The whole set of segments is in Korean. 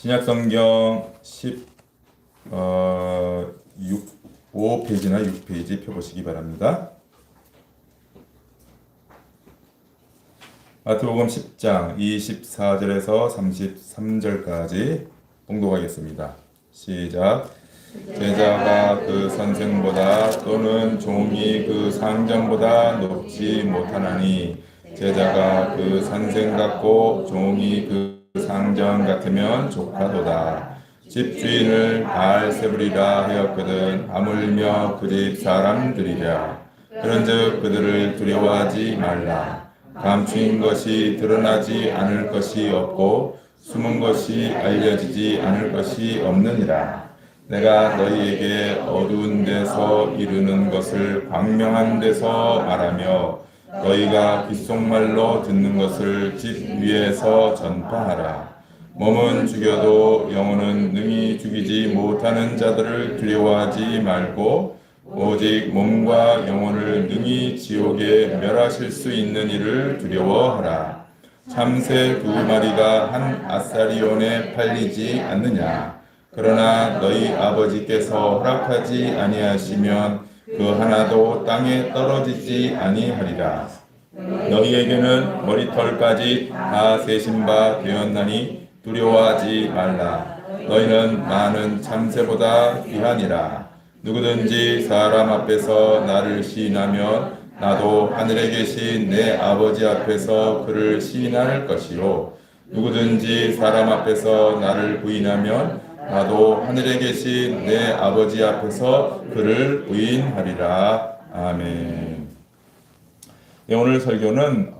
신약성경 5페이지나 6페이지 펴보시기 바랍니다. 마태복음 10장 24절에서 33절까지 봉독하겠습니다. 시작. 제자가 그 선생보다 또는 종이 그 상전보다 높지 못하나니 제자가 그 선생 같고 종이 그 상전 같으면 족하도다. 집주인을 바알세불이라 하였거든 하물며 그 집 사람들이랴. 그런즉 그들을 두려워하지 말라. 감추인 것이 드러나지 않을 것이 없고 숨은 것이 알려지지 않을 것이 없느니라. 내가 너희에게 어두운 데서 이르는 것을 광명한 데서 말하며 너희가 귓속말로 듣는 것을 집 위에서 전파하라. 몸은 죽여도 영혼은 능히 죽이지 못하는 자들을 두려워하지 말고 오직 몸과 영혼을 능히 지옥에 멸하실 수 있는 이를 두려워하라. 참새 2마리가 한 아사리온에 팔리지 않느냐. 그러나 너희 아버지께서 허락하지 아니하시면 그 하나도 땅에 떨어지지 아니하리라. 너희에게는 머리털까지 다 세신 바 되었나니 두려워하지 말라. 너희는 많은 참새보다 귀하니라. 누구든지 사람 앞에서 나를 시인하면 나도 하늘에 계신 내 아버지 앞에서 그를 시인할 것이요. 누구든지 사람 앞에서 나를 부인하면 나도 하늘에 계신 내 아버지 앞에서 그를 부인하리라. 아멘. 네, 오늘 설교는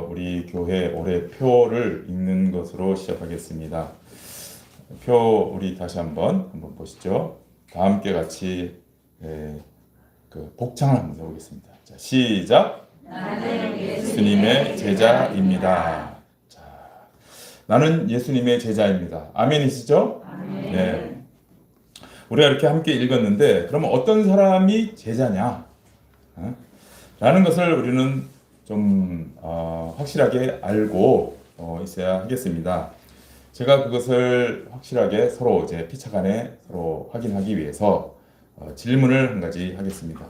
우리 교회 올해 표를 읽는 것으로 시작하겠습니다. 표 우리 다시 한번 보시죠. 다 함께 같이 그 복창을 한번 해보겠습니다. 자, 시작. 나는 예수님의 제자입니다. 자, 나는 예수님의 제자입니다. 아멘이시죠? 아멘. 네. 우리가 이렇게 함께 읽었는데 그러면 어떤 사람이 제자냐? 라는 것을 우리는 좀 확실하게 알고 있어야 하겠습니다. 제가 그것을 확실하게 서로 이제 피차간에 서로 확인하기 위해서 질문을 한 가지 하겠습니다.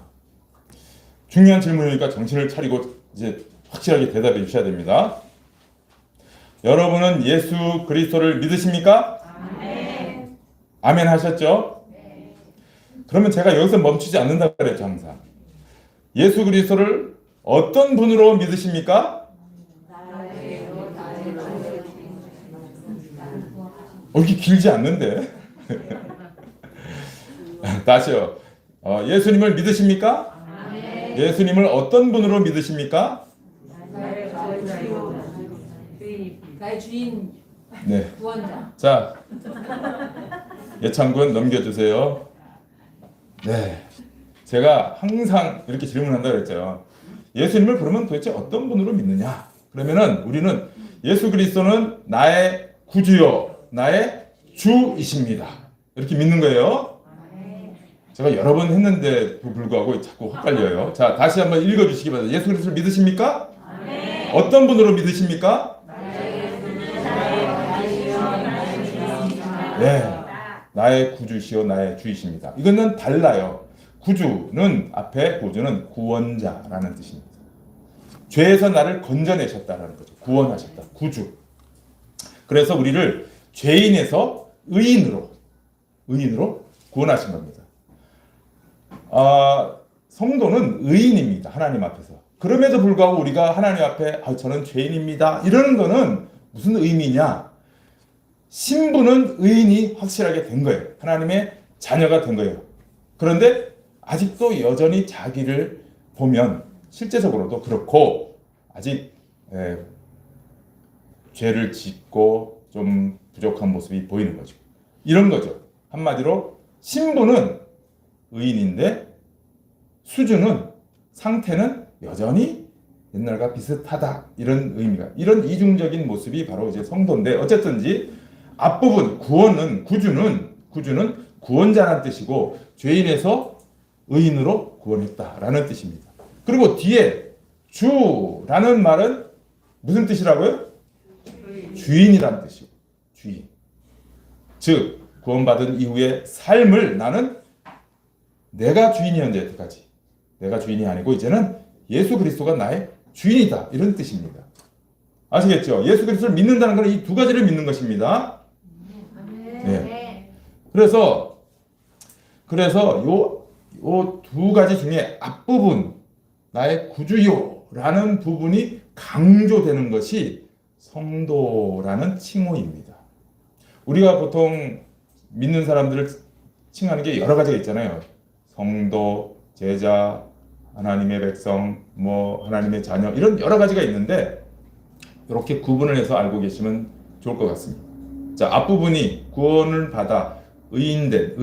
중요한 질문이니까 정신을 차리고 이제 확실하게 대답해 주셔야 됩니다. 여러분은 예수 그리스도를 믿으십니까? 아멘. 아멘 하셨죠? 네. 그러면 제가 여기서 멈추지 않는다고 그랬죠, 항상. 예수 그리스도를 어떤 분으로 믿으십니까? 이렇게 길지 않는데. 다시요. 예수님을 믿으십니까? 아멘. 예수님을 어떤 분으로 믿으십니까? 나의 주인, 네. 구원자. 자, 예창군 넘겨주세요. 네. 제가 항상 이렇게 질문한다고 그랬죠. 예수님을 그러면 도대체 어떤 분으로 믿느냐? 그러면은 우리는 예수 그리스도는 나의 구주요, 나의 주이십니다. 이렇게 믿는 거예요. 제가 여러 번 했는데도 불구하고 자꾸 헷갈려요. 자, 다시 한번 읽어주시기 바랍니다. 예수 그리스도를 믿으십니까? 네. 어떤 분으로 믿으십니까? 네, 나의 구주시요 나의 주이십니다. 이거는 달라요. 구주는 앞에 구주는 구원자라는 뜻입니다. 죄에서 나를 건져내셨다라는 거죠. 구원하셨다. 구주. 그래서 우리를 죄인에서 의인으로 구원하신 겁니다. 성도는 의인입니다. 하나님 앞에서. 그럼에도 불구하고 우리가 하나님 앞에 저는 죄인입니다. 이러는 거는 무슨 의미냐? 신분은 의인이 확실하게 된 거예요. 하나님의 자녀가 된 거예요. 그런데 아직도 여전히 자기를 보면 실제적으로도 그렇고 아직 죄를 짓고 좀 부족한 모습이 보이는 거죠. 이런 거죠. 한마디로 신분은 의인인데 수준은 상태는 여전히 옛날과 비슷하다. 이런 의미가 이런 이중적인 모습이 바로 이제 성도인데 어쨌든지 앞부분 구주는 구원자라는 뜻이고 죄인에서 의인으로 구원했다라는 뜻입니다. 그리고 뒤에 주라는 말은 무슨 뜻이라고요? 주인이라는 뜻이고 주인. 즉 구원받은 이후의 삶을 나는 내가 주인이었는데 여태까지 내가 주인이 아니고 이제는 예수 그리스도가 나의 주인이다 이런 뜻입니다. 아시겠죠? 예수 그리스도를 믿는다는 것은 이 두 가지를 믿는 것입니다. 네. 그래서 요 두 가지 중에 앞부분 나의 구주요라는 부분이 강조되는 것이 성도라는 칭호입니다. 우리가 보통 믿는 사람들을 칭하는 게 여러 가지가 있잖아요. 성도, 제자, 하나님의 백성, 하나님의 자녀 이런 여러 가지가 있는데 이렇게 구분을 해서 알고 계시면 좋을 것 같습니다. 자, 앞부분이 구원을 받아 의인된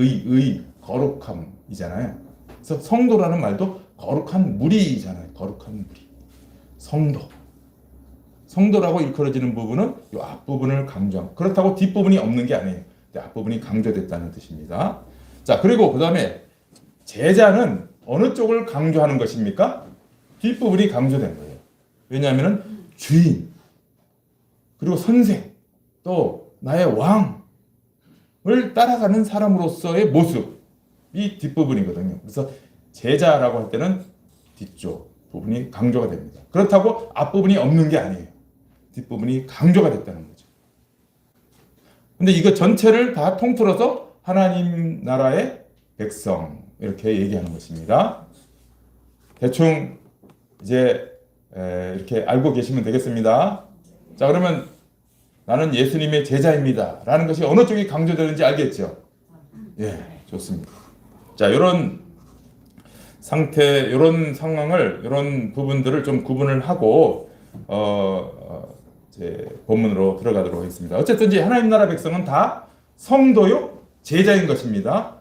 거룩함이잖아요. 그래서 성도라는 말도 거룩한 무리잖아요. 거룩한 무리. 성도라고 일컬어지는 부분은 이 앞부분을 강조합니다. 그렇다고 뒷부분이 없는 게 아니에요. 앞부분이 강조됐다는 뜻입니다. 자, 그리고 그 다음에 제자는 어느 쪽을 강조하는 것입니까? 뒷부분이 강조된 거예요. 왜냐하면 주인, 그리고 선생, 또 나의 왕을 따라가는 사람으로서의 모습이 뒷부분이거든요. 그래서 제자라고 할 때는 뒤쪽 부분이 강조가 됩니다. 그렇다고 앞부분이 없는 게 아니에요. 뒷부분이 강조가 됐다는 거죠. 근데 이거 전체를 다 통틀어서 하나님 나라의 백성 이렇게 얘기하는 것입니다. 대충 이제 이렇게 알고 계시면 되겠습니다. 자, 그러면 나는 예수님의 제자입니다 라는 것이 어느 쪽이 강조되는지 알겠죠? 예, 좋습니다. 자, 이런 상태, 이런 상황을, 이런 부분들을 좀 구분을 하고 이제 본문으로 들어가도록 하겠습니다. 어쨌든 이제 하나님 나라 백성은 다 성도요, 제자인 것입니다.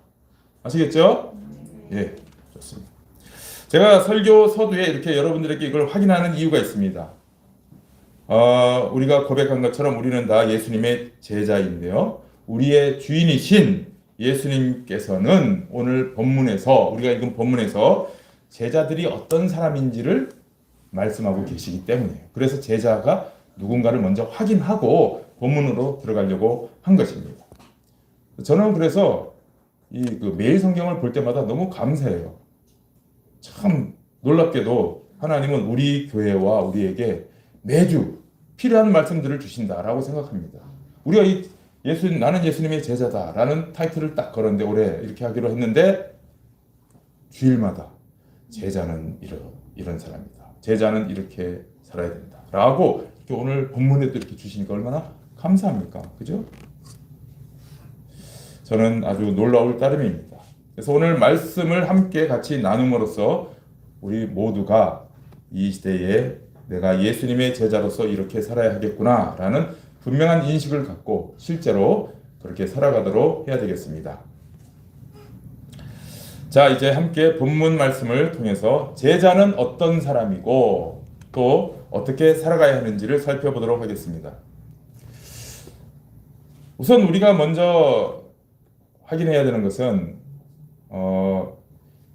아시겠죠? 예, 좋습니다. 제가 설교 서두에 이렇게 여러분들에게 이걸 확인하는 이유가 있습니다. 우리가 고백한 것처럼 우리는 다 예수님의 제자인데요. 우리의 주인이신 예수님께서는 오늘 본문에서, 우리가 읽은 본문에서 제자들이 어떤 사람인지를 말씀하고 계시기 때문이에요. 그래서 제자가 누군가를 먼저 확인하고 본문으로 들어가려고 한 것입니다. 저는 그래서 그 매일 성경을 볼 때마다 너무 감사해요. 참 놀랍게도 하나님은 우리 교회와 우리에게 매주 필요한 말씀들을 주신다라고 생각합니다. 우리가 나는 예수님의 제자다라는 타이틀을 딱 걸었는데 올해 이렇게 하기로 했는데 주일마다 제자는 이런 사람이다. 제자는 이렇게 살아야 된다. 라고 이렇게 오늘 본문에도 이렇게 주시니까 얼마나 감사합니까? 그죠? 저는 아주 놀라울 따름입니다. 그래서 오늘 말씀을 함께 같이 나눔으로써 우리 모두가 이 시대에 내가 예수님의 제자로서 이렇게 살아야 하겠구나 라는 분명한 인식을 갖고 실제로 그렇게 살아가도록 해야 되겠습니다. 자, 이제 함께 본문 말씀을 통해서 제자는 어떤 사람이고 또 어떻게 살아가야 하는지를 살펴보도록 하겠습니다. 우선 우리가 먼저 확인해야 되는 것은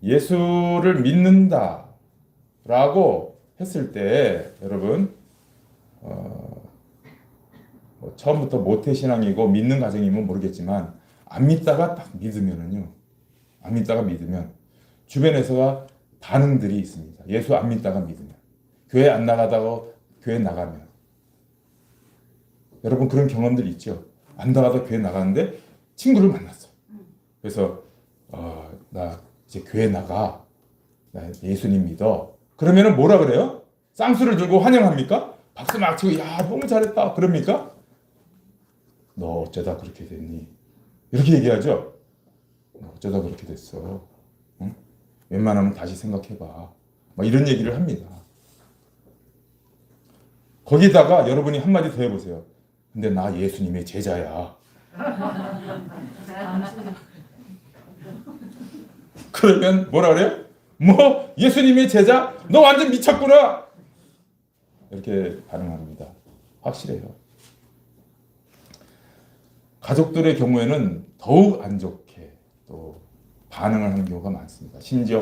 예수를 믿는다라고 했을 때 여러분 처음부터 모태신앙이고 믿는 가정이면 모르겠지만 안 믿다가 딱 믿으면 주변에서가 반응들이 있습니다. 예수 안 믿다가 믿으면, 교회 안 나가다가 교회 나가면, 여러분 그런 경험들 있죠? 안 나가다 교회 나가는데 친구를 만났어. 그래서 나 이제 교회 나가, 나 예수님 믿어. 그러면은 뭐라 그래요? 쌍수를 들고 환영합니까? 박수 막 치고 야 너무 잘했다 그럽니까? 너 어쩌다 그렇게 됐니? 이렇게 얘기하죠. 너 어쩌다 그렇게 됐어? 응? 웬만하면 다시 생각해봐. 막 이런 얘기를 합니다. 거기다가 여러분이 한마디 더 해보세요. 근데 나 예수님의 제자야. 그러면 뭐라 그래요? 뭐 예수님의 제자? 너 완전 미쳤구나. 이렇게 반응합니다. 확실해요. 가족들의 경우에는 더욱 안 좋게 또 반응을 하는 경우가 많습니다. 심지어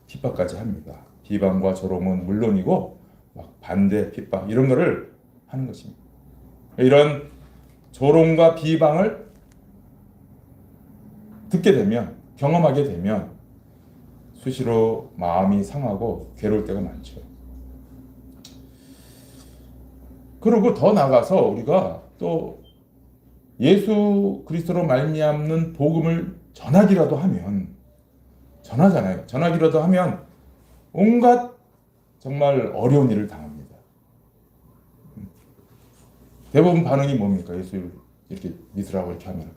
핍박까지 합니다. 비방과 조롱은 물론이고 막 반대, 핍박 이런 거를 하는 것입니다. 이런 조롱과 비방을 듣게 되면, 경험하게 되면 수시로 마음이 상하고 괴로울 때가 많죠. 그리고 더 나아가서 우리가 또 예수 그리스도로 말미암는 복음을 전하기라도 하면, 전하잖아요. 전하기라도 하면 온갖 정말 어려운 일을 당합니다. 대부분 반응이 뭡니까? 예수를 이렇게 믿으라고 이렇게 하면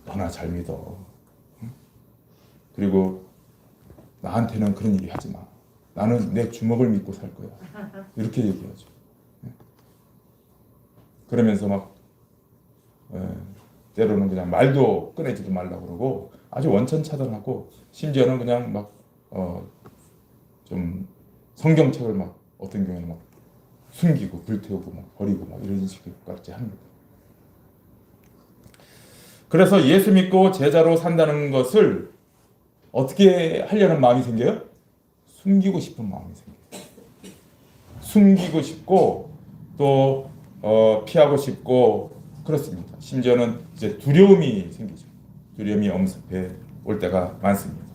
너나 잘 믿어. 그리고 나한테는 그런 얘기 하지 마. 나는 내 주먹을 믿고 살 거야. 이렇게 얘기하죠. 그러면서 막 때로는 그냥 말도 꺼내지도 말라고 그러고 아주 원천차단하고 심지어는 그냥 막 좀 성경책을 막 어떤 경우에는 막 숨기고 불태우고 막 버리고 막 이런 식까지 합니다. 그래서 예수 믿고 제자로 산다는 것을 어떻게 하려는 마음이 생겨요? 숨기고 싶은 마음이 생겨요. 숨기고 싶고 또 피하고 싶고 그렇습니다. 심지어는 이제 두려움이 생기죠. 두려움이 엄습해 올 때가 많습니다.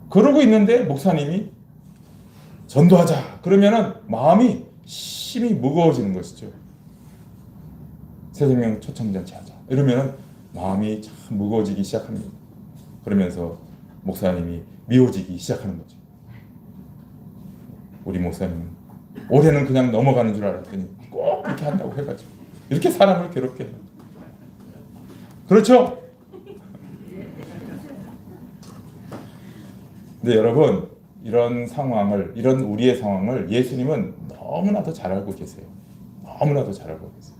그러고 있는데 목사님이 전도하자 그러면은 마음이 심히 무거워지는 것이죠. 새생명 초청잔치 하자 이러면은 마음이 참 무거워지기 시작합니다. 그러면서 목사님이 미워지기 시작하는 거죠. 우리 목사님은 올해는 그냥 넘어가는 줄 알았더니 꼭 그렇게 한다고 해가지고 이렇게 사람을 괴롭게 해요. 그렇죠? 근데 여러분 이런 상황을, 이런 우리의 상황을 예수님은 너무나도 잘 알고 계세요. 너무나도 잘 알고 계세요.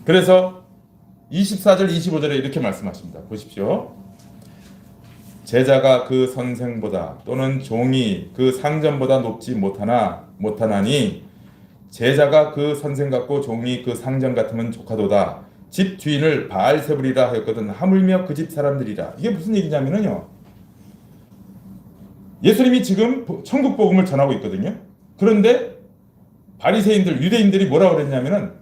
그래서 24절 25절에 이렇게 말씀하십니다. 보십시오. 제자가 그 선생보다 또는 종이 그 상전보다 높지 못하나니 제자가 그 선생 같고 종이 그 상전 같으면 조카도다. 집 주인을 바알세불이라 하였거든 하물며 그 집 사람들이라. 이게 무슨 얘기냐면요. 예수님이 지금 천국 복음을 전하고 있거든요. 그런데 바리새인들, 유대인들이 뭐라고 그랬냐면은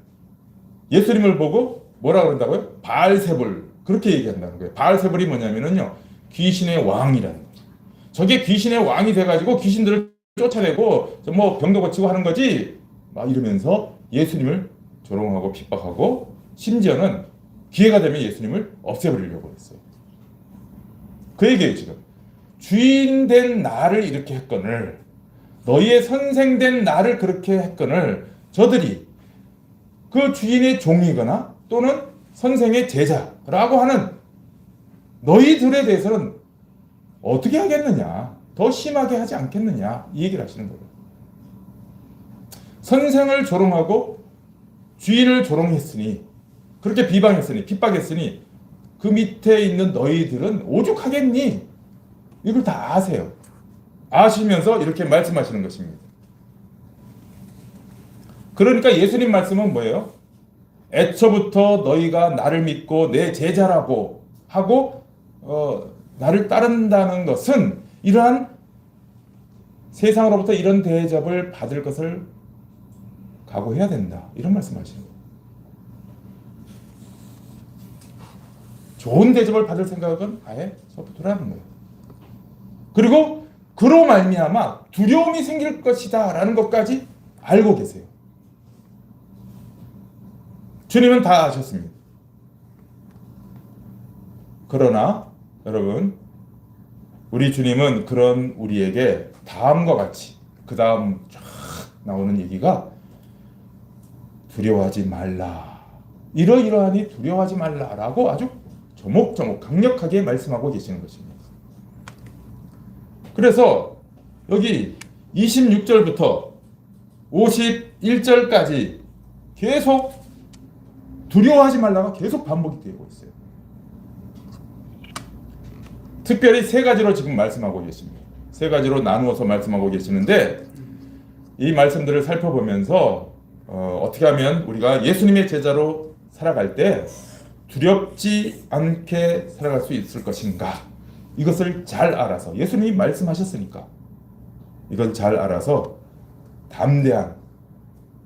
예수님을 보고 뭐라 그런다고요? 바알세불. 그렇게 얘기한다는 거예요. 바알세불이 뭐냐면은요. 귀신의 왕이라는 거죠. 저게 귀신의 왕이 돼가지고 귀신들을 쫓아내고 뭐 병도 고치고 하는 거지. 막 이러면서 예수님을 조롱하고 핍박하고 심지어는 기회가 되면 예수님을 없애버리려고 했어요. 그 얘기예요 지금. 주인 된 나를 이렇게 했거늘 너희의 선생 된 나를 그렇게 했거늘 저들이 그 주인의 종이거나 또는 선생의 제자라고 하는 너희들에 대해서는 어떻게 하겠느냐, 더 심하게 하지 않겠느냐 이 얘기를 하시는 거예요. 선생을 조롱하고 주인을 조롱했으니 그렇게 비방했으니 핍박했으니 그 밑에 있는 너희들은 오죽하겠니? 이걸 다 아세요. 아시면서 이렇게 말씀하시는 것입니다. 그러니까 예수님 말씀은 뭐예요? 애초부터 너희가 나를 믿고 내 제자라고 하고 나를 따른다는 것은 이러한 세상으로부터 이런 대접을 받을 것을 각오해야 된다. 이런 말씀하시는 거예요. 좋은 대접을 받을 생각은 아예 서두르라는 거예요. 그리고 그로 말미암아 두려움이 생길 것이다 라는 것까지 알고 계세요. 주님은 다 아셨습니다. 그러나 여러분 우리 주님은 그런 우리에게 다음과 같이 그 다음 쫙 나오는 얘기가 두려워하지 말라. 이러이러하니 두려워하지 말라라고 아주 조목조목 강력하게 말씀하고 계시는 것입니다. 그래서 여기 26절부터 51절까지 계속 두려워하지 말라가 계속 반복이 되고 있어요. 특별히 세 가지로 지금 말씀하고 계십니다. 세 가지로 나누어서 말씀하고 계시는데 이 말씀들을 살펴보면서 어떻게 하면 우리가 예수님의 제자로 살아갈 때 두렵지 않게 살아갈 수 있을 것인가, 이것을 잘 알아서 예수님이 말씀하셨으니까 이건 잘 알아서 담대한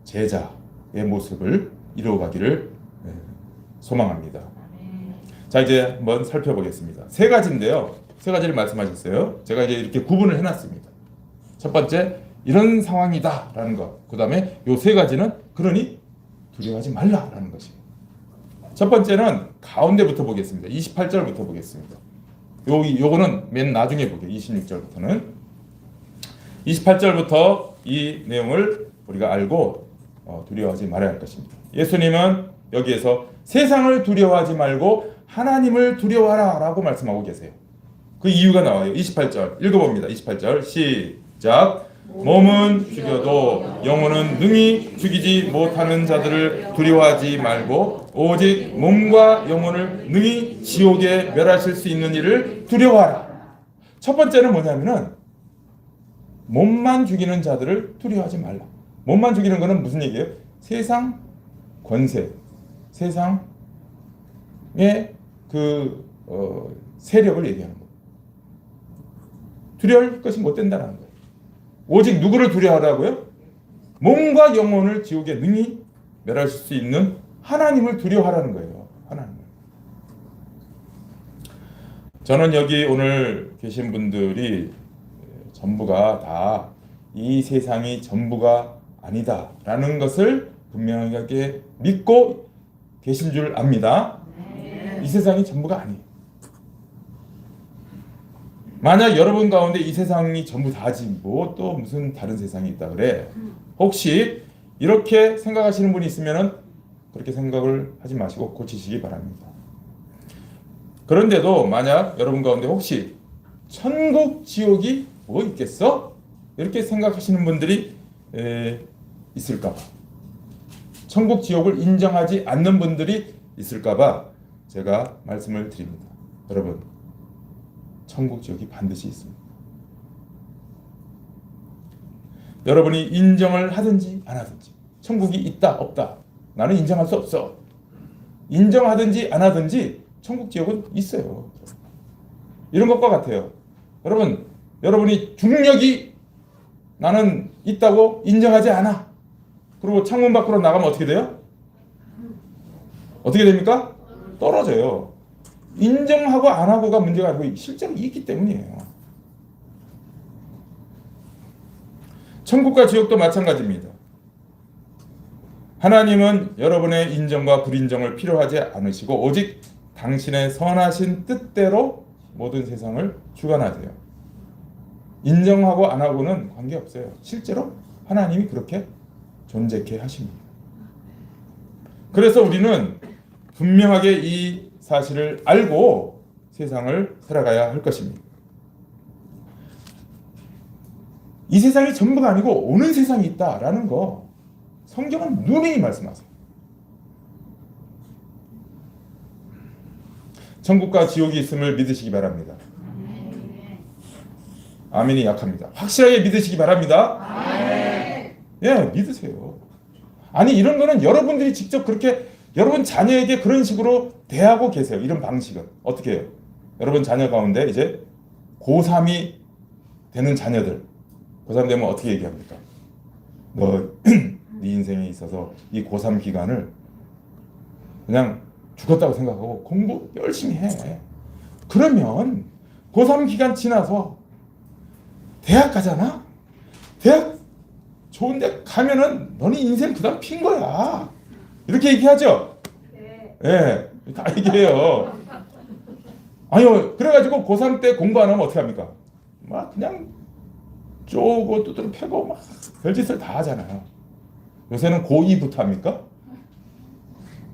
제자의 모습을 이루어가기를 소망합니다. 자, 이제 한번 살펴보겠습니다. 세 가지인데요. 세 가지를 말씀하셨어요. 제가 이제 이렇게 구분을 해놨습니다. 첫 번째, 이런 상황이다라는 것. 그 다음에 요 세 가지는 그러니 두려워하지 말라라는 것입니다. 첫 번째는 가운데부터 보겠습니다. 28절부터 보겠습니다. 요거는 맨 나중에 보게. 26절부터는 28절부터 이 내용을 우리가 알고 두려워하지 말아야 할 것입니다. 예수님은 여기에서 세상을 두려워하지 말고 하나님을 두려워하라 라고 말씀하고 계세요. 그 이유가 나와요. 28절 읽어봅니다. 28절 시작. 몸은 죽여도 영혼은 능히 죽이지 못하는 자들을 두려워하지 말고 오직 몸과 영혼을 능히 지옥에 멸하실 수 있는 이를 두려워하라. 첫 번째는 뭐냐면은 몸만 죽이는 자들을 두려워하지 말라. 몸만 죽이는 거는 무슨 얘기예요? 세상 권세, 세상의 그 세력을 얘기하는 거예요. 두려워할 것이 못 된다는 거예요. 오직 누구를 두려워하라고요? 몸과 영혼을 지옥에 능히 멸하실 수 있는 하나님을 두려워하라는 거예요. 하나님을. 저는 여기 오늘 계신 분들이 전부가 다 이 세상이 전부가 아니다라는 것을 분명하게 믿고 계신 줄 압니다. 이 세상이 전부가 아니에요. 만약 여러분 가운데 이 세상이 전부 다지 뭐 또 무슨 다른 세상이 있다 그래. 혹시 이렇게 생각하시는 분이 있으면은 그렇게 생각을 하지 마시고 고치시기 바랍니다. 그런데도 만약 여러분 가운데 혹시 천국 지옥이 뭐 있겠어? 이렇게 생각하시는 분들이 있을까봐, 천국 지옥을 인정하지 않는 분들이 있을까봐 제가 말씀을 드립니다. 여러분, 천국 지옥이 반드시 있습니다. 여러분이 인정을 하든지 안 하든지 천국이 있다 없다 나는 인정할 수 없어. 인정하든지 안 하든지 천국 지옥은 있어요. 이런 것과 같아요. 여러분, 여러분이 중력이 나는 있다고 인정하지 않아. 그리고 창문 밖으로 나가면 어떻게 돼요? 어떻게 됩니까? 떨어져요. 인정하고 안 하고가 문제가 아니고 실제로 있기 때문이에요. 천국과 지옥도 마찬가지입니다. 하나님은 여러분의 인정과 불인정을 필요하지 않으시고 오직 당신의 선하신 뜻대로 모든 세상을 주관하세요. 인정하고 안 하고는 관계없어요. 실제로 하나님이 그렇게 존재케 하십니다. 그래서 우리는 분명하게 이 사실을 알고 세상을 살아가야 할 것입니다. 이 세상이 전부가 아니고 오는 세상이 있다라는 거 성경은 누누이 말씀하세요. 천국과 지옥이 있음을 믿으시기 바랍니다. 아멘이 약합니다. 확실하게 믿으시기 바랍니다. 아멘. 예, 믿으세요. 아니 이런 거는 여러분들이 직접 그렇게 여러분 자녀에게 그런 식으로 대하고 계세요. 이런 방식은 어떻게 해요? 여러분 자녀 가운데 이제 고3이 되는 자녀들, 고3 되면 어떻게 얘기합니까? 너 네 인생에 있어서 이 고3 기간을 그냥 죽었다고 생각하고 공부 열심히 해. 그러면 고3 기간 지나서 대학 가잖아? 대학 좋은데 가면은 너는 인생 그다음 핀 거야. 이렇게 얘기하죠? 네. 예, 다 얘기해요. 아니요, 그래가지고 고3 때 공부 안 하면 어떻게 합니까? 막 그냥 쪼고 두드러 패고 막 별짓을 다 하잖아요. 요새는 고2부터 합니까?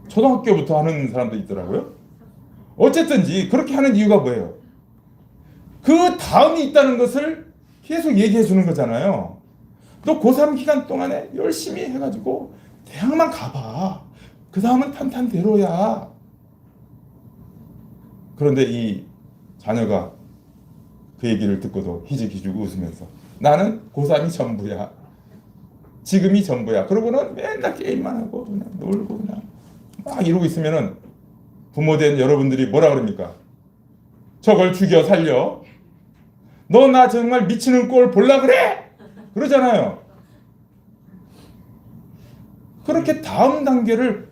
초등학교부터 하는 사람도 있더라고요. 어쨌든지 그렇게 하는 이유가 뭐예요? 그 다음이 있다는 것을 계속 얘기해 주는 거잖아요. 너 고3 기간 동안에 열심히 해가지고 대학만 가봐. 그 다음은 탄탄대로야. 그런데 이 자녀가 그 얘기를 듣고도 희죽희죽 웃으면서 나는 고3이 전부야. 지금이 전부야. 그러고는 맨날 게임만 하고 그냥 놀고 그냥 막 이러고 있으면은 부모된 여러분들이 뭐라 그럽니까? 저걸 죽여 살려. 너 나 정말 미치는 꼴 볼라 그래? 그러잖아요. 그렇게 다음 단계를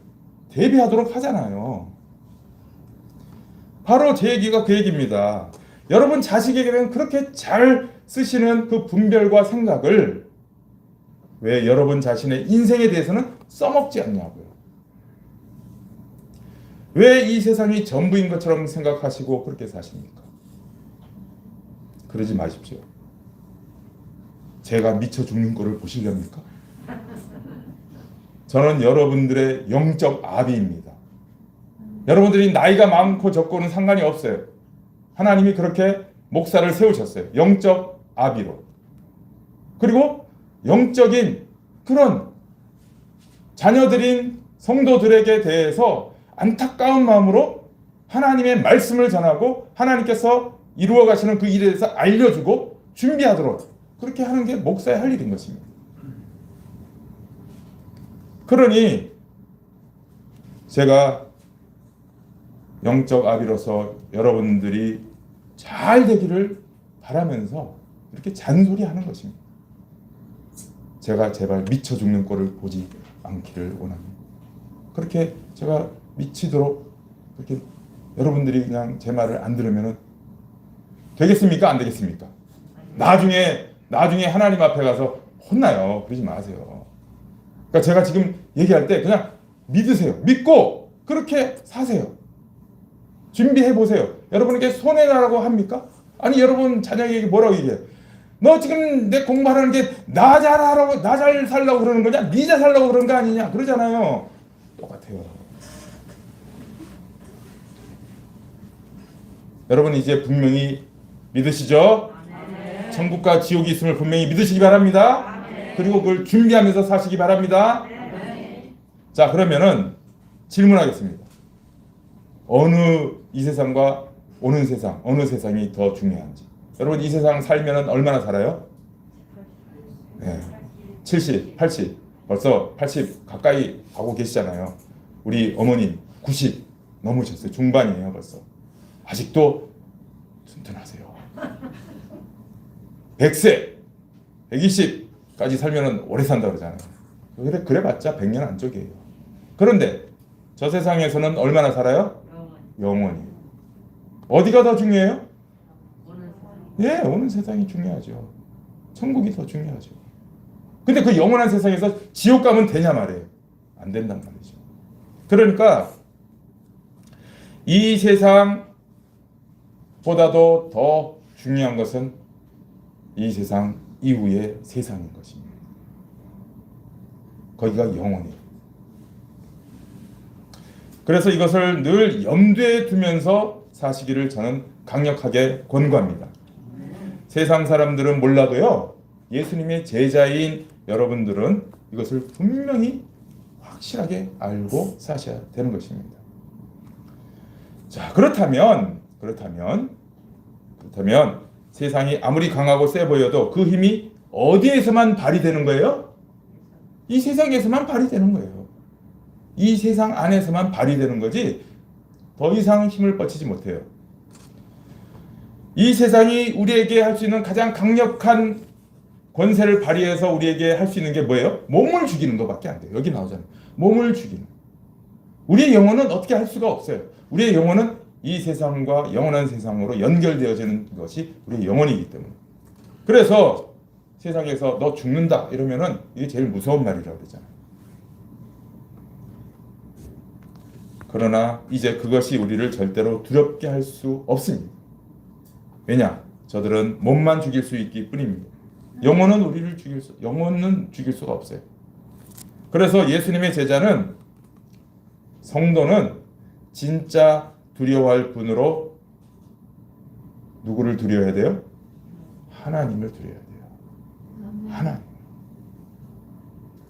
대비하도록 하잖아요. 바로 제 얘기가 그 얘기입니다. 여러분 자식에게는 그렇게 잘 쓰시는 그 분별과 생각을 왜 여러분 자신의 인생에 대해서는 써먹지 않냐고요. 왜 이 세상이 전부인 것처럼 생각하시고 그렇게 사십니까? 그러지 마십시오. 제가 미쳐 죽는 꼴을 보시렵니까? 저는 여러분들의 영적 아비입니다. 여러분들이 나이가 많고 적고는 상관이 없어요. 하나님이 그렇게 목사를 세우셨어요. 영적 아비로. 그리고 영적인 그런 자녀들인 성도들에게 대해서 안타까운 마음으로 하나님의 말씀을 전하고 하나님께서 이루어 가시는 그 일에 대해서 알려주고 준비하도록 그렇게 하는 게 목사의 할 일인 것입니다. 그러니 제가 영적 아비로서 여러분들이 잘 되기를 바라면서 이렇게 잔소리하는 것입니다. 제가 제발 미쳐 죽는 꼴을 보지 않기를 원합니다. 그렇게 제가 미치도록 그렇게 여러분들이 그냥 제 말을 안 들으면 되겠습니까? 안 되겠습니까? 나중에 하나님 앞에 가서 혼나요. 그러지 마세요. 그러니까 제가 지금 얘기할 때 그냥 믿으세요. 믿고 그렇게 사세요. 준비해 보세요. 여러분에게 손해라고 합니까? 아니 여러분 자녀에게 뭐라고 얘기해요? 너 지금 내 공부하라는 게 나 잘 살라고 그러는 거냐? 니 잘 살라고 그러는 거 아니냐? 그러잖아요. 똑같아요. 여러분 이제 분명히 믿으시죠? 천국과 지옥이 있음을 분명히 믿으시기 바랍니다. 그리고 그걸 준비하면서 사시기 바랍니다. 자, 그러면은 질문하겠습니다. 이 세상과 오는 세상, 어느 세상이 더 중요한지. 여러분 이 세상 살면은 얼마나 살아요? 네. 70, 80, 벌써 80 가까이 가고 계시잖아요. 우리 어머님 90 넘으셨어요. 중반이에요 벌써. 아직도 튼튼하세요. 100세, 120까지 살면은 오래 산다 그러잖아요. 그래봤자 100년 안쪽이에요. 그런데 저 세상에서는 얼마나 살아요? 영원히. 어디가 더 중요해요? 예, 오는 세상이 중요하죠. 천국이 더 중요하죠. 근데 그 영원한 세상에서 지옥 가면 되냐 말이에요. 안 된단 말이죠. 그러니까 이 세상보다도 더 중요한 것은 이 세상 이후의 세상인 것입니다. 거기가 영원이에요. 그래서 이것을 늘 염두에 두면서 사시기를 저는 강력하게 권고합니다. 세상 사람들은 몰라도요, 예수님의 제자인 여러분들은 이것을 분명히 확실하게 알고 사셔야 되는 것입니다. 자, 그렇다면 세상이 아무리 강하고 세 보여도 그 힘이 어디에서만 발휘되는 거예요? 이 세상에서만 발휘되는 거예요. 이 세상 안에서만 발휘되는 거지 더 이상 힘을 뻗치지 못해요. 이 세상이 우리에게 할 수 있는 가장 강력한 권세를 발휘해서 우리에게 할 수 있는 게 뭐예요? 몸을 죽이는 것밖에 안 돼요. 여기 나오잖아요. 몸을 죽이는. 우리의 영혼은 어떻게 할 수가 없어요. 우리의 영혼은 이 세상과 영원한 세상으로 연결되어지는 것이 우리의 영혼이기 때문에. 그래서 세상에서 너 죽는다 이러면은 이게 제일 무서운 말이라고 그러잖아요. 그러나 이제 그것이 우리를 절대로 두렵게 할 수 없습니다. 왜냐? 저들은 몸만 죽일 수 있기 뿐입니다. 영혼은 죽일 수가 없어요. 그래서 예수님의 제자는 성도는 진짜 두려워할 분으로 누구를 두려워해야 돼요? 하나님을 두려워해야 돼요. 하나님.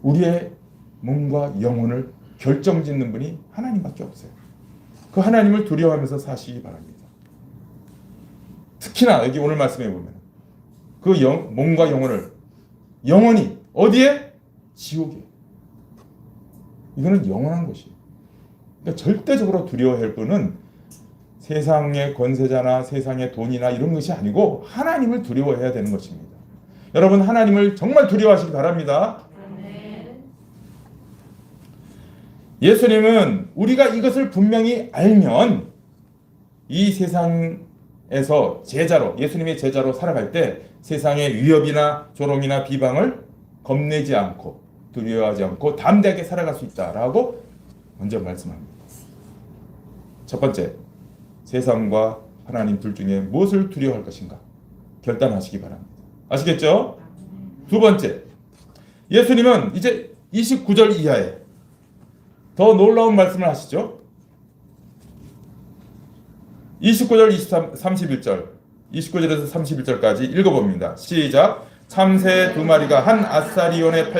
우리의 몸과 영혼을 결정짓는 분이 하나님밖에 없어요. 그 하나님을 두려워하면서 사시기 바랍니다. 특히나 여기 오늘 말씀해 보면 그 몸과 영혼을 영원히 어디에? 지옥에. 이거는 영원한 것이에요. 그러니까 절대적으로 두려워할 분은 세상의 권세자나 세상의 돈이나 이런 것이 아니고 하나님을 두려워해야 되는 것입니다. 여러분 하나님을 정말 두려워하시기 바랍니다. 예수님은 우리가 이것을 분명히 알면 이 세상에서 제자로, 예수님의 제자로 살아갈 때 세상의 위협이나 조롱이나 비방을 겁내지 않고 두려워하지 않고 담대하게 살아갈 수 있다라고 먼저 말씀합니다. 첫 번째, 세상과 하나님 둘 중에 무엇을 두려워할 것인가 결단하시기 바랍니다. 아시겠죠? 두 번째, 예수님은 이제 29절 이하에 더 놀라운 말씀을 하시죠. 29절, 31절, 29절에서 31절까지 읽어봅니다. 시작. 참새 두 마리가 한 아사리온에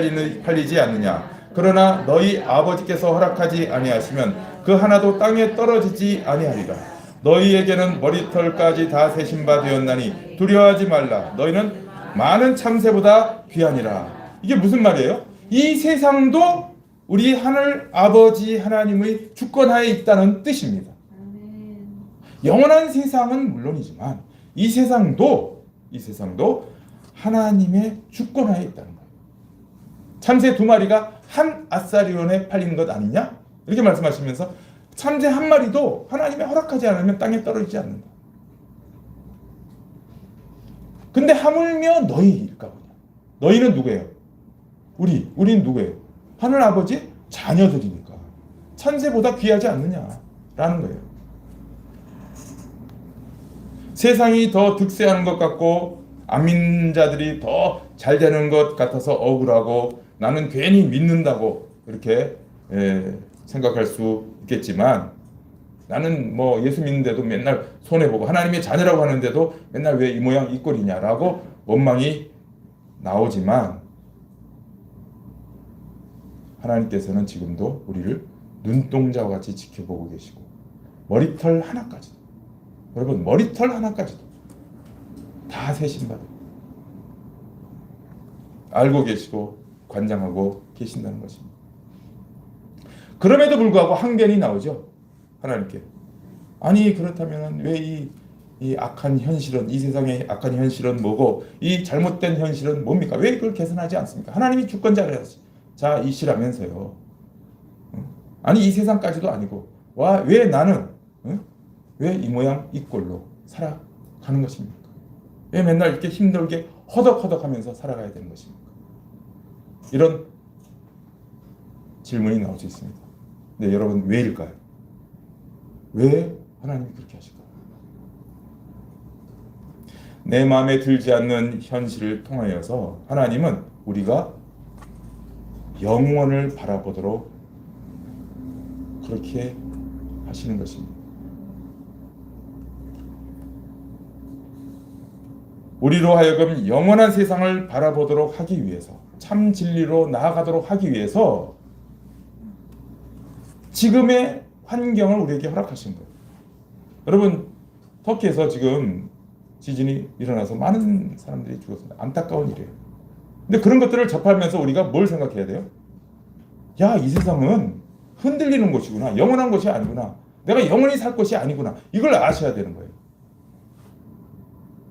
팔리지 않느냐. 그러나 너희 아버지께서 허락하지 아니하시면 그 하나도 땅에 떨어지지 아니하리라. 너희에게는 머리털까지 다 세신 바 되었나니 두려워하지 말라. 너희는 많은 참새보다 귀하니라. 이게 무슨 말이에요? 이 세상도 우리 하늘 아버지 하나님의 주권하에 있다는 뜻입니다. 영원한 세상은 물론이지만 이 세상도 하나님의 주권하에 있다는 거예요. 참새 두 마리가 한 아사리온에 팔리는 것 아니냐? 이렇게 말씀하시면서 참새 한 마리도 하나님의 허락하지 않으면 땅에 떨어지지 않는다. 근데 하물며 너희일까 보냐? 너희는 누구예요? 우리는 누구예요? 하늘 아버지 자녀들이니까 참새보다 귀하지 않느냐라는 거예요. 세상이 더 득세하는 것 같고 안 믿는 자들이 더 잘 되는 것 같아서 억울하고 나는 괜히 믿는다고 이렇게 생각할 수 있겠지만 나는 뭐 예수 믿는데도 맨날 손해보고 하나님의 자녀라고 하는데도 맨날 왜 이 모양 이 꼴이냐라고 원망이 나오지만 하나님께서는 지금도 우리를 눈동자와 같이 지켜보고 계시고 머리털 하나까지도, 여러분 머리털 하나까지도 다 세신 바들 알고 계시고 관장하고 계신다는 것입니다. 그럼에도 불구하고 항변이 나오죠. 하나님께. 아니 그렇다면 왜 이 악한 현실은, 이 세상의 악한 현실은 뭐고 이 잘못된 현실은 뭡니까? 왜 그걸 개선하지 않습니까? 하나님이 주권자이시라면서요. 아니 이 세상까지도 아니고 왜 나는 왜 이 모양 이 꼴로 살아가는 것입니까? 왜 맨날 이렇게 힘들게 허덕허덕하면서 살아가야 되는 것입니까? 이런 질문이 나올 수 있습니다. 근데 여러분 왜일까요? 왜 하나님이 그렇게 하실까요? 내 마음에 들지 않는 현실을 통하여서 하나님은 우리가 영원을 바라보도록 그렇게 하시는 것입니다. 우리로 하여금 영원한 세상을 바라보도록 하기 위해서, 참 진리로 나아가도록 하기 위해서 지금의 환경을 우리에게 허락하신 거예요. 여러분 터키에서 지금 지진이 일어나서 많은 사람들이 죽었습니다. 안타까운 일이에요. 근데 그런 것들을 접하면서 우리가 뭘 생각해야 돼요? 야, 이 세상은 흔들리는 곳이구나. 영원한 곳이 아니구나. 내가 영원히 살 곳이 아니구나. 이걸 아셔야 되는 거예요.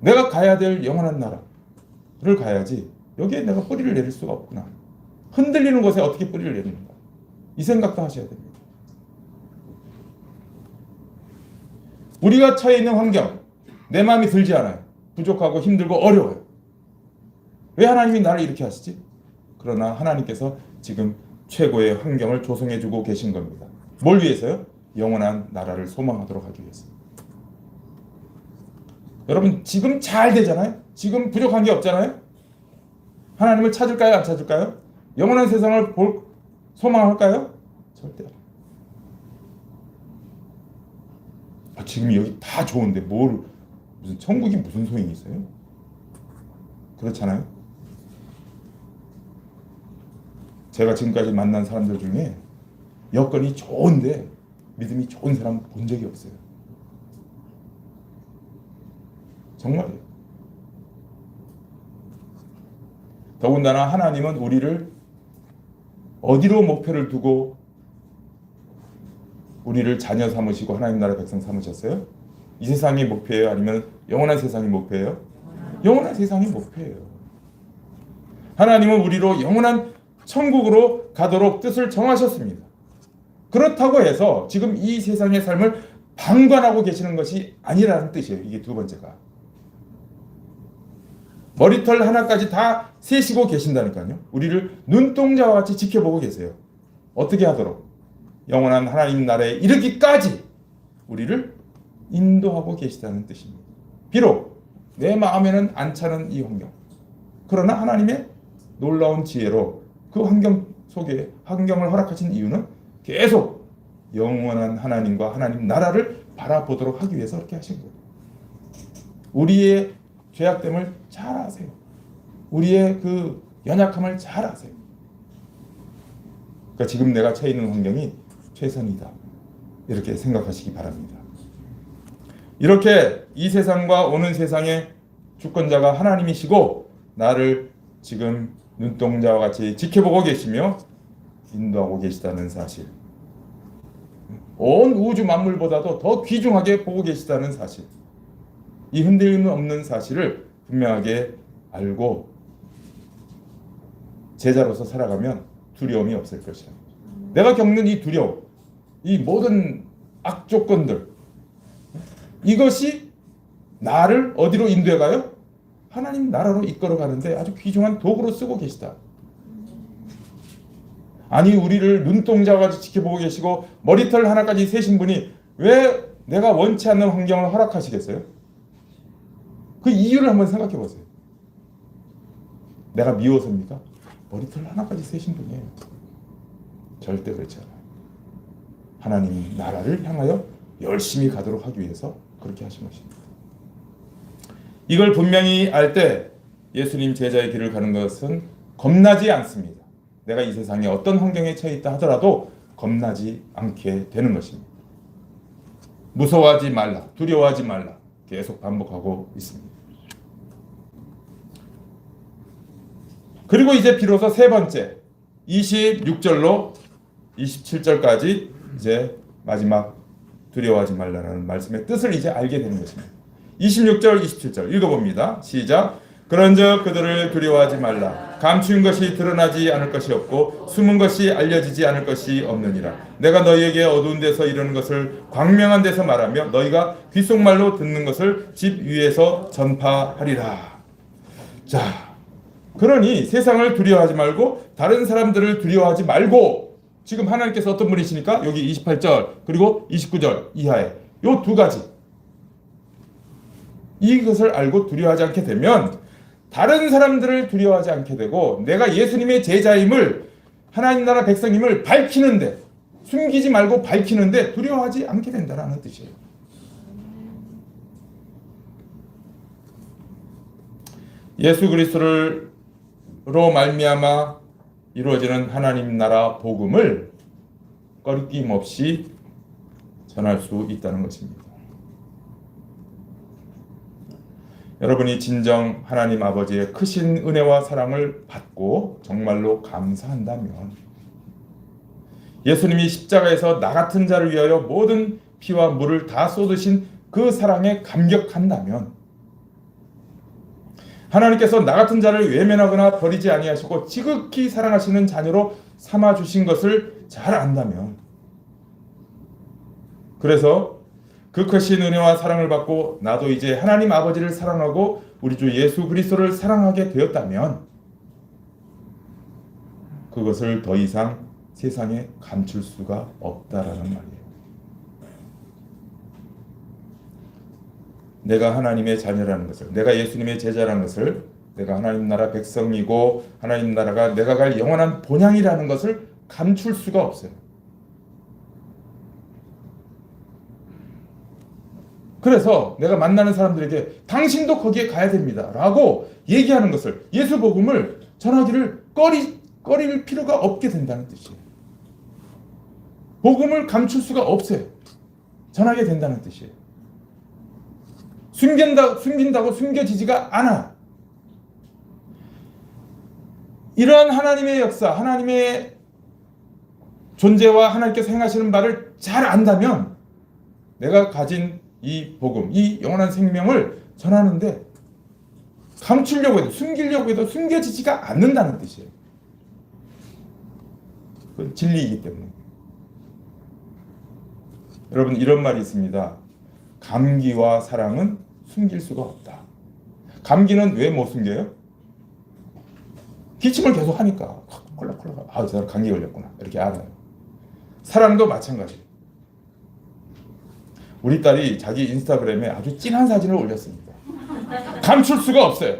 내가 가야 될 영원한 나라를 가야지 여기에 내가 뿌리를 내릴 수가 없구나. 흔들리는 곳에 어떻게 뿌리를 내리는가. 이 생각도 하셔야 됩니다. 우리가 처해 있는 환경, 내 마음이 들지 않아요. 부족하고 힘들고 어려워요. 왜 하나님이 나를 이렇게 하시지? 그러나 하나님께서 지금 최고의 환경을 조성해주고 계신 겁니다. 뭘 위해서요? 영원한 나라를 소망하도록 하기 위해서. 여러분 지금 잘 되잖아요? 지금 부족한 게 없잖아요? 하나님을 찾을까요? 안 찾을까요? 영원한 세상을 소망할까요? 절대 안. 지금 여기 다 좋은데 무슨 천국이 무슨 소용이 있어요? 그렇잖아요? 제가 지금까지 만난 사람들 중에 여건이 좋은데 믿음이 좋은 사람 본 적이 없어요. 정말이에요. 더군다나 하나님은 우리를 어디로 목표를 두고 우리를 자녀 삼으시고 하나님 나라 백성 삼으셨어요? 이 세상이 목표예요? 아니면 영원한 세상이 목표예요? 영원한 세상이 목표예요. 하나님은 우리로 영원한 천국으로 가도록 뜻을 정하셨습니다. 그렇다고 해서 지금 이 세상의 삶을 방관하고 계시는 것이 아니라는 뜻이에요. 이게 두 번째가. 머리털 하나까지 다 세시고 계신다니까요. 우리를 눈동자와 같이 지켜보고 계세요. 어떻게 하도록? 영원한 하나님 나라에 이르기까지 우리를 인도하고 계시다는 뜻입니다. 비록 내 마음에는 안 차는 이 환경, 그러나 하나님의 놀라운 지혜로 그 환경 속에 환경을 허락하신 이유는 계속 영원한 하나님과 하나님 나라를 바라보도록 하기 위해서 그렇게 하신 거예요. 우리의 죄악됨을 잘 아세요. 우리의 그 연약함을 잘 아세요. 그러니까 지금 내가 처해 있는 환경이 최선이다, 이렇게 생각하시기 바랍니다. 이렇게 이 세상과 오는 세상의 주권자가 하나님이시고 나를 지금 눈동자와 같이 지켜보고 계시며 인도하고 계시다는 사실, 온 우주 만물보다도 더 귀중하게 보고 계시다는 사실, 이 흔들림 없는 사실을 분명하게 알고 제자로서 살아가면 두려움이 없을 것이야. 내가 겪는 이 두려움, 이 모든 악조건들, 이것이 나를 어디로 인도해 가요? 하나님 나라로 이끌어 가는데 아주 귀중한 도구로 쓰고 계시다. 아니, 우리를 눈동자와 같이 지켜보고 계시고 머리털 하나까지 세신 분이 왜 내가 원치 않는 환경을 허락하시겠어요? 그 이유를 한번 생각해 보세요. 내가 미워서입니까? 머리털 하나까지 세신 분이에요. 절대 그렇지 않아요. 하나님 나라를 향하여 열심히 가도록 하기 위해서 그렇게 하신 것입니다. 이걸 분명히 알 때 예수님 제자의 길을 가는 것은 겁나지 않습니다. 내가 이 세상에 어떤 환경에 처해 있다 하더라도 겁나지 않게 되는 것입니다. 무서워하지 말라, 두려워하지 말라, 계속 반복하고 있습니다. 그리고 이제 비로소 세 번째, 26절로 27절까지 이제 마지막 두려워하지 말라는 말씀의 뜻을 이제 알게 되는 것입니다. 26절, 27절 읽어봅니다. 시작. 그런즉 그들을 두려워하지 말라. 감추인 것이 드러나지 않을 것이 없고 숨은 것이 알려지지 않을 것이 없느니라. 내가 너희에게 어두운 데서 이르는 것을 광명한 데서 말하며 너희가 귓속말로 듣는 것을 집 위에서 전파하리라. 자, 그러니 세상을 두려워하지 말고 다른 사람들을 두려워하지 말고, 지금 하나님께서 어떤 분이시니까 여기 28절 그리고 29절 이하에 요 두 가지, 이것을 알고 두려워하지 않게 되면 다른 사람들을 두려워하지 않게 되고 내가 예수님의 제자임을, 하나님 나라 백성임을 밝히는데, 숨기지 말고 밝히는데 두려워하지 않게 된다는 뜻이에요. 예수 그리스도로 말미암아 이루어지는 하나님 나라 복음을 꺼리낌 전할 수 있다는 것입니다. 여러분이 진정 하나님 아버지의 크신 은혜와 사랑을 받고 정말로 감사한다면, 예수님이 십자가에서 나 같은 자를 위하여 모든 피와 물을 다 쏟으신 그 사랑에 감격한다면, 하나님께서 나 같은 자를 외면하거나 버리지 아니하시고 지극히 사랑하시는 자녀로 삼아주신 것을 잘 안다면, 그래서 그 크신 은혜와 사랑을 받고 나도 이제 하나님 아버지를 사랑하고 우리 주 예수 그리스도를 사랑하게 되었다면, 그것을 더 이상 세상에 감출 수가 없다라는 말이에요. 내가 하나님의 자녀라는 것을, 내가 예수님의 제자라는 것을, 내가 하나님 나라 백성이고 하나님 나라가 내가 갈 영원한 본향이라는 것을 감출 수가 없어요. 그래서 내가 만나는 사람들에게 당신도 거기에 가야 됩니다 라고 얘기하는 것을, 예수 복음을 전하기를 꺼릴 필요가 없게 된다는 뜻이에요. 복음을 감출 수가 없어요. 전하게 된다는 뜻이에요. 숨긴다고 숨겨지지가 않아. 이러한 하나님의 역사, 하나님의 존재와 하나님께서 행하시는 바를 잘 안다면 내가 가진 이 복음, 이 영원한 생명을 전하는데 감추려고 해도, 숨기려고 해도 숨겨지지가 않는다는 뜻이에요. 그건 진리이기 때문에. 여러분 이런 말이 있습니다. 감기와 사랑은 숨길 수가 없다. 감기는 왜 못 숨겨요? 기침을 계속 하니까 콜락콜락 아, 저 사람 감기 걸렸구나 이렇게 알아요. 사랑도 마찬가지. 우리 딸이 자기 인스타그램에 아주 진한 사진을 올렸습니다. 감출 수가 없어요.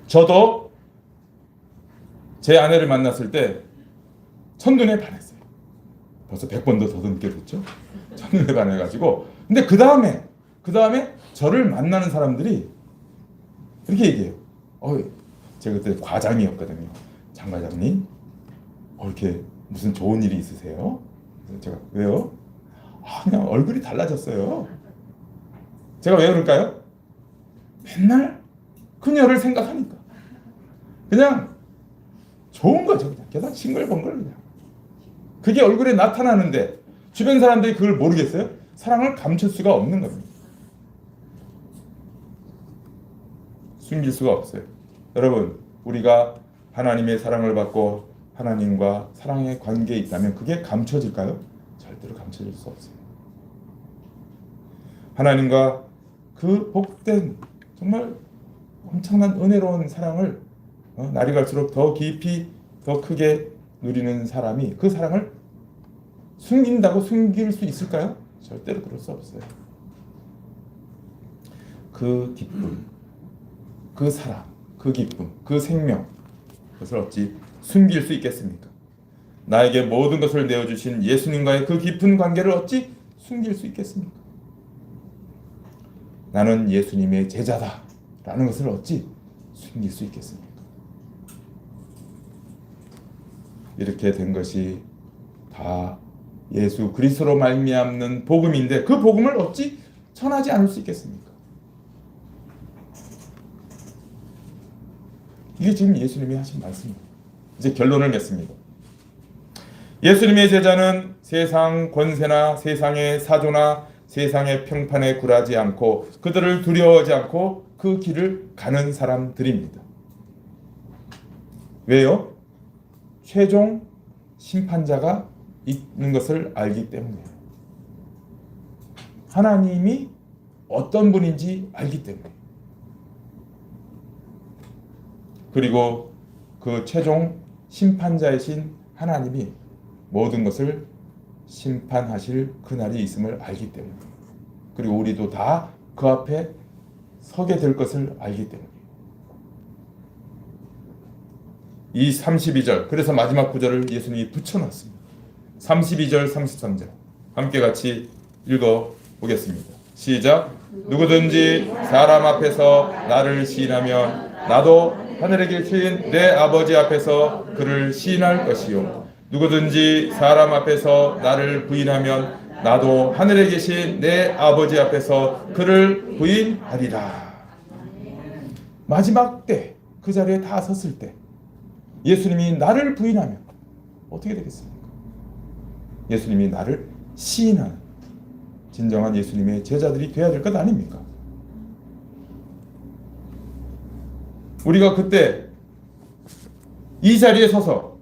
저도 제 아내를 만났을 때 첫눈에 반했어요. 벌써 100번도 더 넘게 됐죠. 첫눈에 반해가지고. 근데 그 다음에 저를 만나는 사람들이 이렇게 얘기해요. 제가 그때 과장이었거든요. 장 과장님, 이렇게 무슨 좋은 일이 있으세요? 그래서 제가 왜요? 그냥 얼굴이 달라졌어요. 제가 왜 그럴까요? 맨날 그녀를 생각하니까 그냥 좋은 거죠. 그냥 계속 싱글벙글 그냥. 그게 얼굴에 나타나는데 주변 사람들이 그걸 모르겠어요? 사랑을 감출 수가 없는 겁니다. 숨길 수가 없어요. 여러분, 우리가 하나님의 사랑을 받고 하나님과 사랑의 관계에 있다면 그게 감춰질까요? 절대로 감춰질 수 없어요. 하나님과 그 복된 정말 엄청난 은혜로운 사랑을 날이 갈수록 더 깊이 더 크게 누리는 사람이 그 사랑을 숨긴다고 숨길 수 있을까요? 절대로 그럴 수 없어요. 그 기쁨, 그 사랑, 그 기쁨, 그 생명, 그것을 어찌 숨길 수 있겠습니까? 나에게 모든 것을 내어주신 예수님과의 그 깊은 관계를 어찌 숨길 수 있겠습니까? 나는 예수님의 제자다 라는 것을 어찌 숨길 수 있겠습니까? 이렇게 된 것이 다 예수 그리스도로 말미암는 복음인데 그 복음을 어찌 전하지 않을 수 있겠습니까? 이게 지금 예수님이 하신 말씀입니다. 이제 결론을 맺습니다. 예수님의 제자는 세상 권세나 세상의 사조나 세상의 평판에 굴하지 않고 그들을 두려워하지 않고 그 길을 가는 사람들입니다. 왜요? 최종 심판자가 있는 것을 알기 때문이에요. 하나님이 어떤 분인지 알기 때문에. 그리고 그 최종 심판자이신 하나님이 모든 것을 심판하실 그날이 있음을 알기 때문에. 그리고 우리도 다 그 앞에 서게 될 것을 알기 때문에. 이 32절, 그래서 마지막 구절을 예수님이 붙여놨습니다. 32절, 33절 함께 같이 읽어보겠습니다. 시작. 누구든지 사람 앞에서 나를 시인하면 나도 하늘에 계신 내 아버지 앞에서 그를 시인할 것이요. 누구든지 사람 앞에서 나를 부인하면 나도 하늘에 계신 내 아버지 앞에서 그를 부인하리라. 마지막 때 그 자리에 다 섰을 때 예수님이 나를 부인하면 어떻게 되겠습니까? 예수님이 나를 시인하는 진정한 예수님의 제자들이 되어야 될 것 아닙니까? 우리가 그때 이 자리에 서서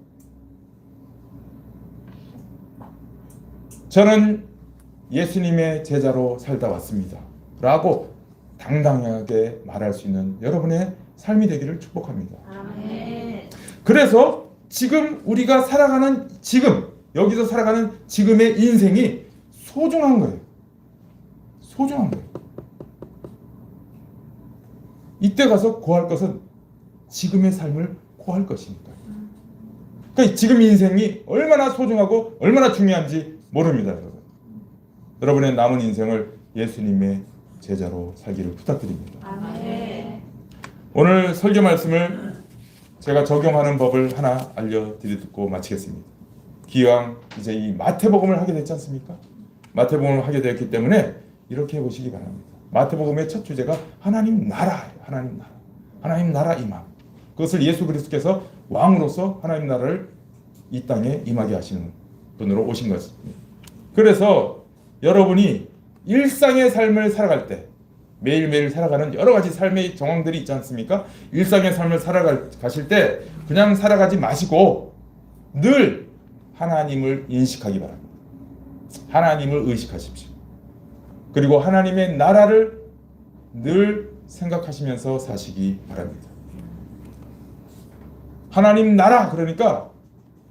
저는 예수님의 제자로 살다 왔습니다 라고 당당하게 말할 수 있는 여러분의 삶이 되기를 축복합니다. 아멘. 그래서 지금 우리가 살아가는 여기서 살아가는 지금의 인생이 소중한 거예요. 소중한 거예요. 이때 가서 구할 것은 지금의 삶을 구할 것이니까요. 그러니까 지금 인생이 얼마나 소중하고 얼마나 중요한지 모릅니다, 여러분. 여러분의 남은 인생을 예수님의 제자로 살기를 부탁드립니다. 아멘. 오늘 설교 말씀을 제가 적용하는 법을 하나 알려드리고 마치겠습니다. 기왕 이제 이 마태복음을 하게 됐지 않습니까? 마태복음을 하게 되었기 때문에 이렇게 해보시기 바랍니다. 마태복음의 첫 주제가 하나님 나라예요. 하나님 나라. 하나님 나라 임함. 그것을 예수 그리스도께서 왕으로서 하나님 나라를 이 땅에 임하게 하시는 분으로 오신 것입니다. 그래서 여러분이 일상의 삶을 살아갈 때 매일매일 살아가는 여러 가지 삶의 정황들이 있지 않습니까? 일상의 삶을 살아가실 때 그냥 살아가지 마시고 늘 하나님을 인식하기 바랍니다. 하나님을 의식하십시오. 그리고 하나님의 나라를 늘 생각하시면서 사시기 바랍니다. 하나님 나라 그러니까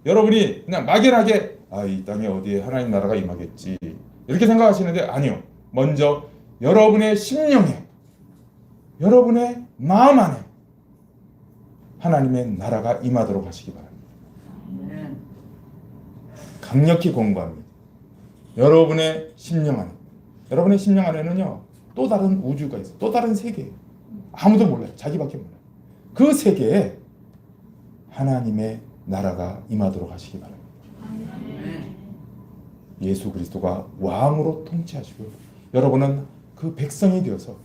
여러분이 그냥 막연하게 이 땅에 어디에 하나님 나라가 임하겠지 이렇게 생각하시는데 아니요. 먼저 여러분의 심령에 여러분의 마음 안에 하나님의 나라가 임하도록 하시기 바랍니다. 강력히 권고합니다. 여러분의 심령 안에는요 또 다른 우주가 있어요. 또 다른 세계예요. 아무도 몰라요. 자기밖에 몰라요. 그 세계에 하나님의 나라가 임하도록 하시기 바랍니다. 예수 그리스도가 왕으로 통치하시고요. 여러분은 그 백성이 되어서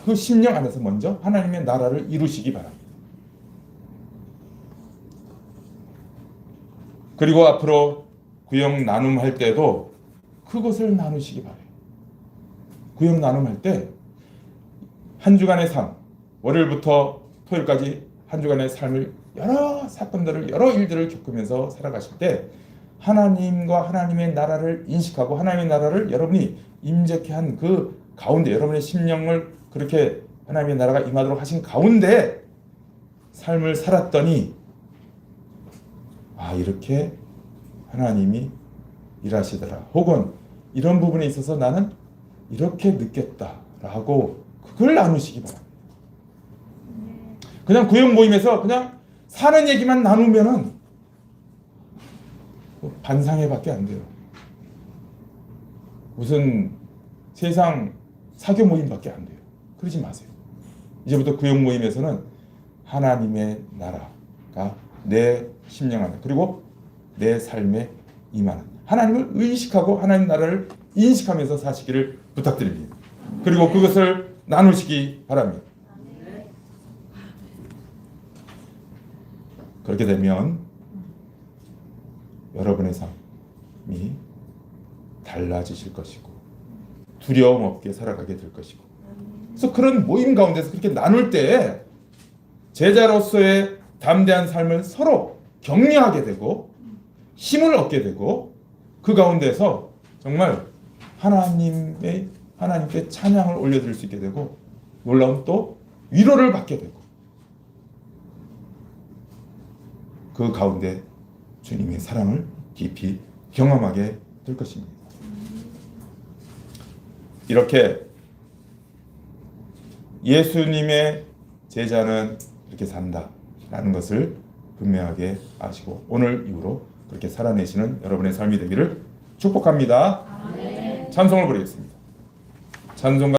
그 심령 안에서 먼저 하나님의 나라를 이루시기 바랍니다. 그리고 앞으로 구역 나눔할 때도 그것을 나누시기 바라요. 구역 나눔할 때 한 주간의 삶, 월요일부터 토요일까지 한 주간의 삶을 여러 사건들을 여러 일들을 겪으면서 살아가실 때 하나님과 하나님의 나라를 인식하고 하나님의 나라를 여러분이 임재케 한 그 가운데 여러분의 심령을 그렇게 하나님의 나라가 임하도록 하신 가운데 삶을 살았더니 이렇게 하나님이 일하시더라. 혹은 이런 부분에 있어서 나는 이렇게 느꼈다라고 그걸 나누시기 바랍니다. 그냥 구역 모임에서 그냥 사는 얘기만 나누면은 반상회밖에 안 돼요. 무슨 세상 사교 모임밖에 안 돼요. 그러지 마세요. 이제부터 구역 모임에서는 하나님의 나라가 내 심령 안에 그리고 내 삶에 임하는 하나님을 의식하고 하나님 나라를 인식하면서 사시기를 부탁드립니다. 그리고 그것을 나누시기 바랍니다. 그렇게 되면 여러분의 삶이 달라지실 것이고 두려움 없게 살아가게 될 것이고 그래서 그런 모임 가운데서 그렇게 나눌 때 제자로서의 담대한 삶을 서로 격려하게 되고 힘을 얻게 되고 그 가운데서 정말 하나님께 찬양을 올려드릴 수 있게 되고 놀라운 또 위로를 받게 되고 그 가운데 주님의 사랑을 깊이 경험하게 될 것입니다. 이렇게 예수님의 제자는 이렇게 산다라는 것을 분명하게 아시고 오늘 이후로 그렇게 살아내시는 여러분의 삶이 되기를 축복합니다. 찬송을 부르겠습니다. 찬송가